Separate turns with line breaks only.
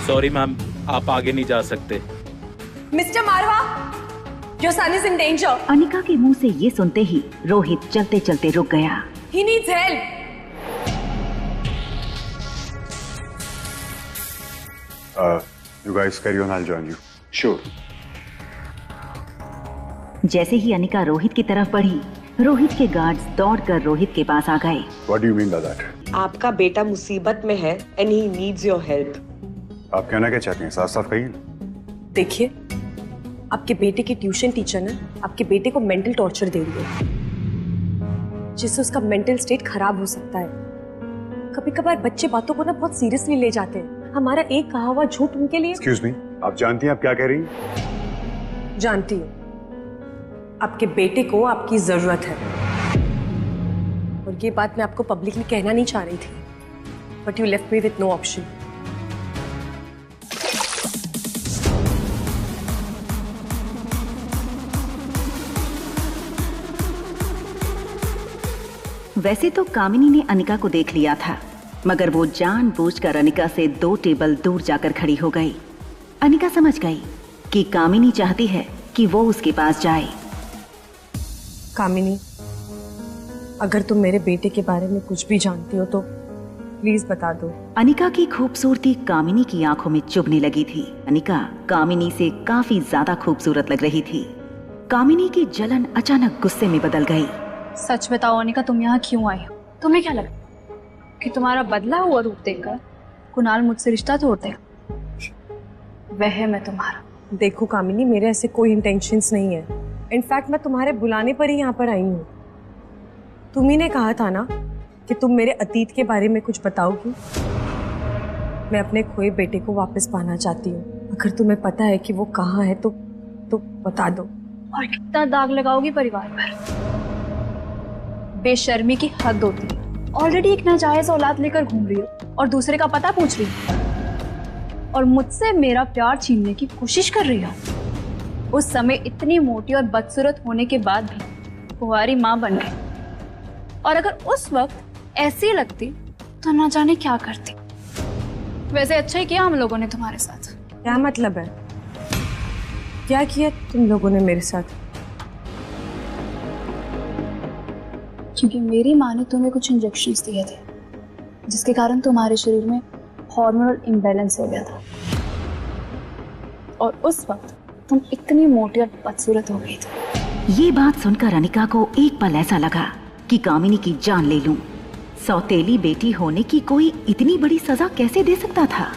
Sorry ma'am, आप आगे नहीं जा सकते।
Mister Marwa, your son is in danger.
Anika के मुंह से ये सुनते ही रोहित चलते चलते रुक गया।
He needs help.
You guys carry on, I'll join you.
Sure.
जैसे ही अनिका रोहित की तरफ बढ़ी, रोहित के गार्ड्स दौड़कर रोहित के पास आ गए।
What do you mean by that?
आपका बेटा मुसीबत में है and he needs your help.
आप कहना क्या चाहते हैं? साफ साफ कहिए।
देखिए, आपके बेटे की ट्यूशन टीचर ने आपके बेटे को मेंटल टॉर्चर दे दिया, जिससे उसका मेंटल स्टेट खराब हो सकता है। कभी कभार बच्चे बातों को ना बहुत सीरियसली ले जाते हैं। हमारा एक कहा हुआ झूठ उनके लिए।
Excuse me, आप जानती हैं आप क्या कह रही हैं?
जानती हूँ, आपके बेटे को आपकी जरूरत है, और ये बात मैं आपको पब्लिकली कहना नहीं चाह रही थी, but you left me with no option.
वैसे तो कामिनी ने अनिका को देख लिया था, मगर वो जानबूझकर अनिका से 2 टेबल दूर जाकर खड़ी हो गई। अनिका समझ गई कि कामिनी चाहती है कि वो उसके पास जाए।
कामिनी, अगर तुम मेरे बेटे के बारे में कुछ भी जानती हो तो प्लीज बता दो।
अनिका की खूबसूरती कामिनी की आंखों में चुभने लगी थी। अनिका कामिनी से काफी ज्यादा खूबसूरत लग रही थी। कामिनी की जलन अचानक गुस्से में बदल गई।
सच बताओ अनिका, तुम यहाँ क्यों आई हो? तुम्हें क्या लगा कि तुम्हारा बदला हुआ रूप देखकर कुणाल मुझसे रिश्ता तोड़ देगा? वह मैं तुम्हारा।
देखो कामिनी, मेरे ऐसे कोई इंटेंशंस नहीं है। इनफैक्ट मैं तुम्हारे बुलाने पर ही यहाँ पर आई हूँ। तुम ही ने कहा था ना कि तुम मेरे अतीत के बारे में कुछ बताओगी। मैं अपने खोए बेटे को वापस पाना चाहती हूँ। अगर तुम्हें पता है कि वो कहाँ है तो बता दो।
और कितना दाग लगाओगी परिवार पर? बेशर्मी की हद होती है। ऑलरेडी एक नाजायज औलाद लेकर घूम रही हो और दूसरे का पता पूछ रही हो, और मुझसे मेरा प्यार छीनने की कोशिश कर रही हो। उस समय इतनी मोटी और बदसूरत होने के बाद भी कुंवारी माँ बन गई, और अगर उस वक्त ऐसी लगती तो ना जाने क्या करती। वैसे अच्छा ही किया हम लोगों ने तुम्हारे साथ।
क्या मतलब है? क्या किया तुम लोगों ने मेरे साथ?
क्योंकि मेरी माँ ने तुम्हें कुछ इंजेक्शंस दिए थे, जिसके कारण तुम्हारे शरीर में हार्मोनल इम्बैलेंस हो गया था, और उस वक्त तुम इतनी मोटी और बदसूरत हो गई थी।
ये बात सुनकर अनिका को एक पल ऐसा लगा कि कामिनी की जान ले लूं। सौतेली बेटी होने की कोई इतनी बड़ी सजा कैसे दे सकता था?